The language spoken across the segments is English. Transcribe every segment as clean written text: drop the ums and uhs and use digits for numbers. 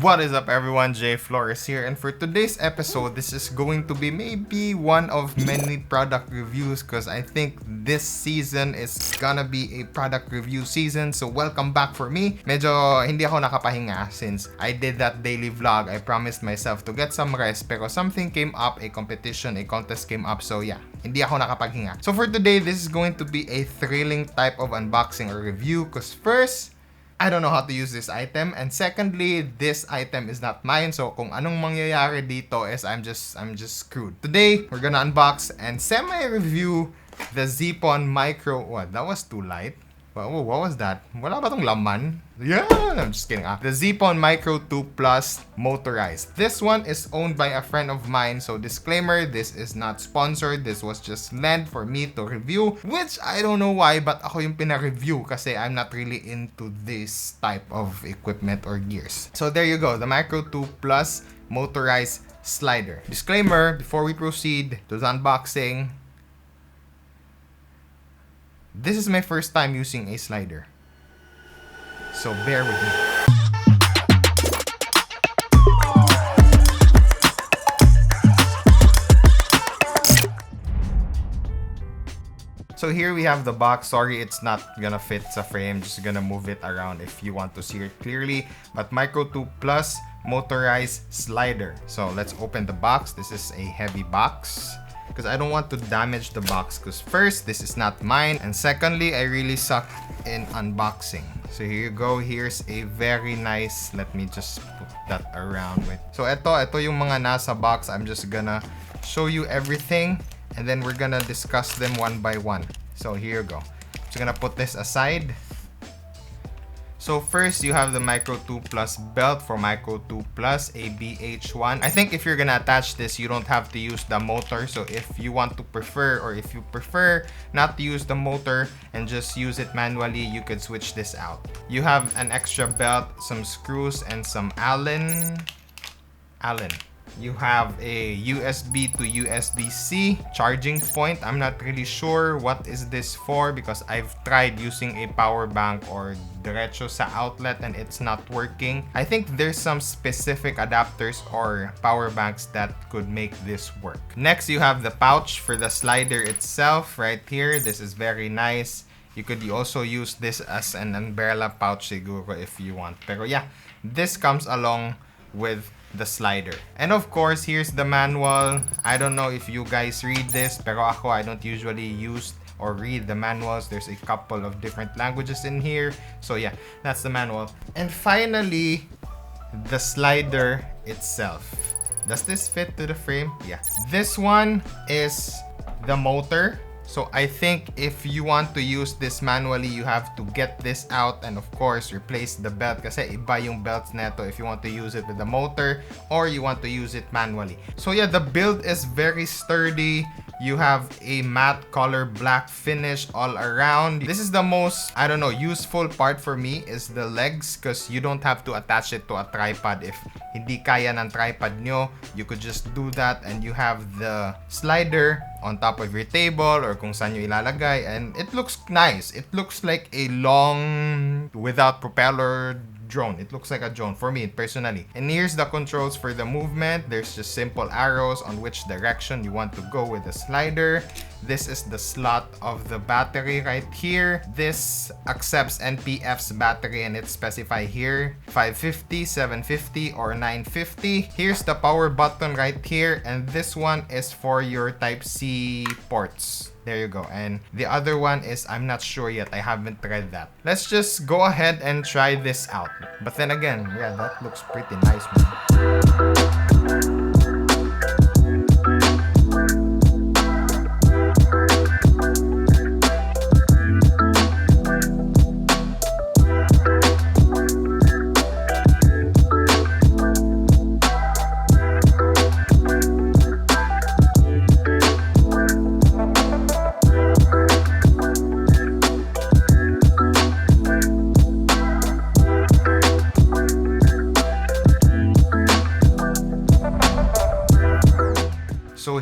What is up everyone, jrafaelaflores here, and for today's episode, this is going to be maybe one of many product reviews because I think this season is gonna be a product review season. So welcome back for me. Medyo hindi ako nakapahinga since I did that daily vlog. I promised myself to get some rest pero something came up, a competition, a contest came up, so yeah, hindi ako nakapaghinga. So for today, this is going to be a thrilling type of unboxing or review because first, I don't know how to use this item, and secondly, this item is not mine, so kung anong mangyayari dito is I'm just screwed. Today, we're gonna unbox and semi-review the Zeapon Micro. What? That was too light. What was that? Wala ba tong laman? Yeah, I'm just kidding. The Zeapon Micro 2 Plus Motorized. This one is owned by a friend of mine. So disclaimer, this is not sponsored. This was just lent for me to review. Which I don't know why, but ako yung pina-review kasi I'm not really into this type of equipment or gears. So there you go, the Micro 2 Plus Motorized Slider. Disclaimer, before we proceed to the unboxing, this is my first time using a slider, so bear with me. So here we have the box. Sorry, it's not gonna fit sa frame. Just gonna move it around if you want to see it clearly. But Micro 2 Plus Motorized Slider. So let's open the box. This is a heavy box, because I don't want to damage the box, because first, this is not mine, and secondly, I really suck in unboxing. So here you go. Here's a very nice, let me just put that around with. So ito yung mga nasa box. I'm just gonna show you everything and then we're gonna discuss them one by one. So here you go. Just gonna put this aside. So first, you have the Micro 2 Plus belt for Micro 2 Plus ABH1. I think if you're gonna attach this, you don't have to use the motor. So if you want to prefer, or if you prefer not to use the motor and just use it manually, you could switch this out. You have an extra belt, some screws, and some Allen. You have a USB to USB-C charging point. I'm not really sure what is this for because I've tried using a power bank or derecho sa outlet and it's not working. I think there's some specific adapters or power banks that could make this work. Next, you have the pouch for the slider itself right here. This is very nice. You could also use this as an umbrella pouch siguro if you want. Pero yeah, this comes along with the slider. And of course, here's the manual. I don't know if you guys read this, pero ako, I don't usually use or read the manuals. There's a couple of different languages in here. So yeah, that's the manual. And finally, the slider itself. Does this fit to the frame? Yeah. This one is the motor. So I think if you want to use this manually, you have to get this out and of course replace the belt kasi iba yung belts neto if you want to use it with the motor or you want to use it manually. So yeah, the build is very sturdy. You have a matte color black finish all around. This is the most, I don't know, useful part for me is the legs because you don't have to attach it to a tripod. If hindi kaya ng tripod nyo, you could just do that and you have the slider on top of your table or kung saan nyo ilalagay and it looks nice. It looks like a long, without propeller drone. It looks like a drone for me personally. And here's the controls for the movement. There's just simple arrows on which direction you want to go with the slider. This is the slot of the battery right here. This accepts NPF's battery and it's specified here 550, 750, or 950. Here's the power button right here, and this one is for your Type-C ports. There you go. And the other one is, I'm not sure yet. I haven't tried that. Let's just go ahead and try this out. But then again, yeah, that looks pretty nice, man.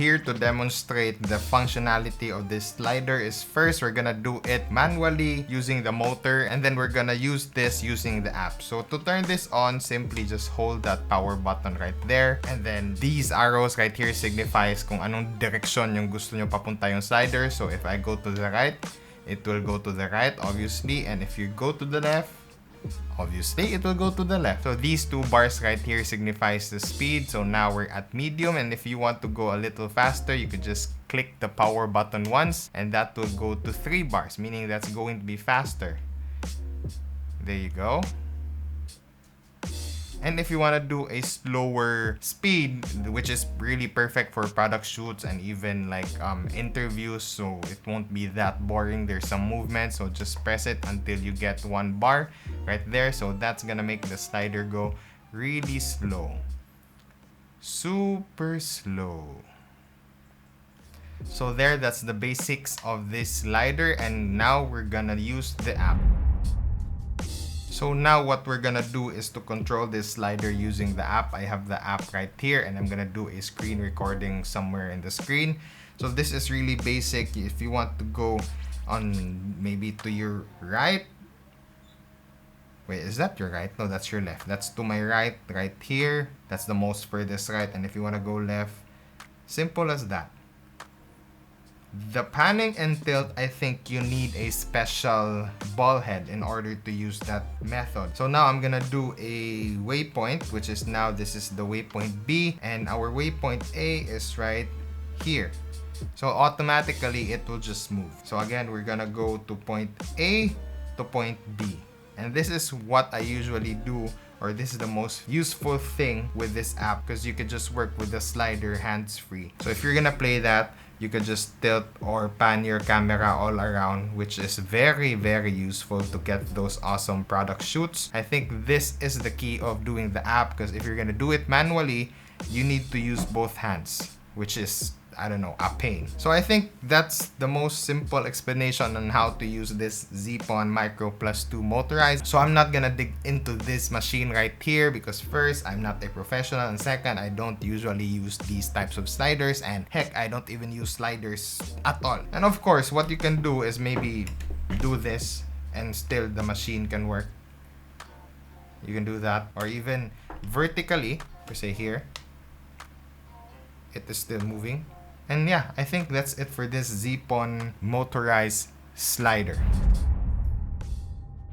here to demonstrate the functionality of this slider is first we're gonna do it manually using the motor, and then we're gonna use this using the app. So to turn this on, simply just hold that power button right there, and then these arrows right here signifies kung anong direction yung gusto nyo papunta yung slider. So if I go to the right, it will go to the right, obviously, and if you go to the left, obviously it will go to the left. So these two bars right here signifies the speed. So now we're at medium, and if you want to go a little faster, you could just click the power button once, and that will go to 3 bars, meaning that's going to be faster. There you go. And if you want to do a slower speed, which is really perfect for product shoots and even like interviews, so it won't be that boring. There's some movement, so just press it until you get 1 bar right there. So that's gonna make the slider go really slow, super slow. So there, that's the basics of this slider, and now we're gonna use the app. So now what we're gonna do is to control this slider using the app. I have the app right here, and I'm gonna do a screen recording somewhere in the screen. So this is really basic. If you want to go on maybe to your right. Wait, is that your right? No, that's your left. That's to my right, right here. That's the most furthest right. And if you wanna go left, simple as that. The panning and tilt, I think you need a special ball head in order to use that method. So now I'm gonna do a waypoint, which is now this is the waypoint B, and our waypoint A is right here. So automatically it will just move. So again, we're gonna go to point A to point B. And this is what I usually do, or this is the most useful thing with this app, because you can just work with the slider hands-free. So if you're gonna play that, you can just tilt or pan your camera all around, which is very, very useful to get those awesome product shoots. I think this is the key of doing the app, because if you're gonna do it manually, you need to use both hands, which is, I don't know, a pain. So I think that's the most simple explanation on how to use this Zeapon Micro Plus 2 Motorized. So I'm not gonna dig into this machine right here, because first, I'm not a professional, and second, I don't usually use these types of sliders, and heck, I don't even use sliders at all. And of course, what you can do is maybe do this and still the machine can work. You can do that, or even vertically, per se here, it is still moving. And yeah, I think that's it for this Zeapon Motorized slider.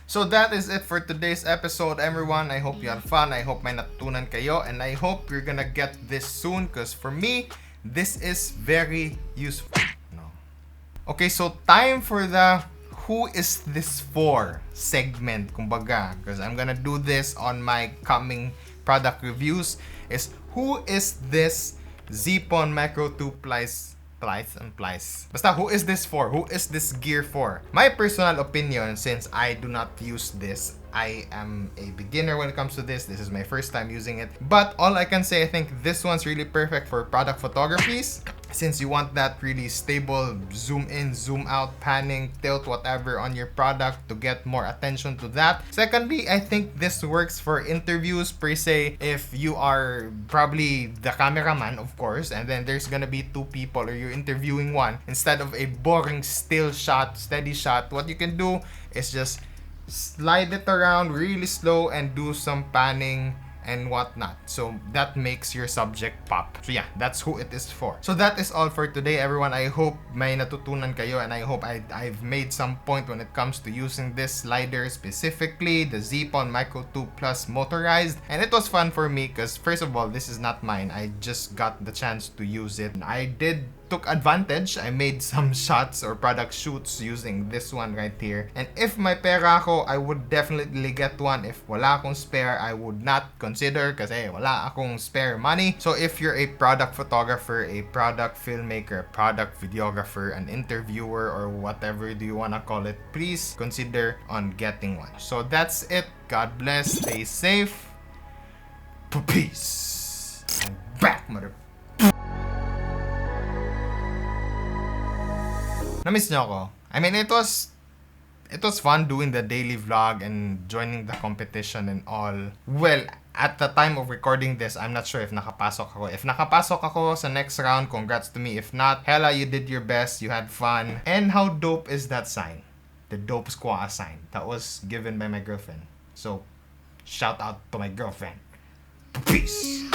So that is it for today's episode, everyone. I hope you had fun. I hope may natutunan kayo, and I hope you're gonna get this soon, because for me, this is very useful. No. Okay, so time for the who is this for segment, kumbaga, because I'm gonna do this on my coming product reviews, is who is this Zeapon Micro 2 Basta, who is this for? Who is this gear for? My personal opinion, since I do not use this, I am a beginner when it comes to this. This is my first time using it. But all I can say, I think this one's really perfect for product photographies, since you want that really stable zoom in, zoom out, panning, tilt, whatever on your product to get more attention to that. Secondly, I think this works for interviews per se, if you are probably the cameraman, of course, and then there's gonna be 2 people, or you're interviewing one. Instead of a boring still shot, steady shot, what you can do is just slide it around really slow and do some panning and whatnot. So that makes your subject pop. So yeah, that's who it is for. So that is all for today, everyone. I hope may natutunan kayo, and I hope I've made some point when it comes to using this slider, specifically the Zeapon Micro 2 Plus Motorized. And it was fun for me, because first of all, this is not mine. I just got the chance to use it. I took advantage. I made some shots or product shoots using this one right here. And if may pera ako, I would definitely get one. If wala akong spare, I would not consider, kasi wala akong spare money. So if you're a product photographer, a product filmmaker, a product videographer, an interviewer, or whatever do you wanna call it, please consider on getting one. So that's it. God bless. Stay safe. Peace. I'm back, mother. Na-miss nyo ako. I mean, it was fun doing the daily vlog and joining the competition and all. Well, at the time of recording this, I'm not sure if nakapasok ako. If nakapasok ako sa next round, congrats to me. If not, hella, you did your best, you had fun. And how dope is that sign? The dope squaw sign that was given by my girlfriend. So, shout out to my girlfriend. Peace!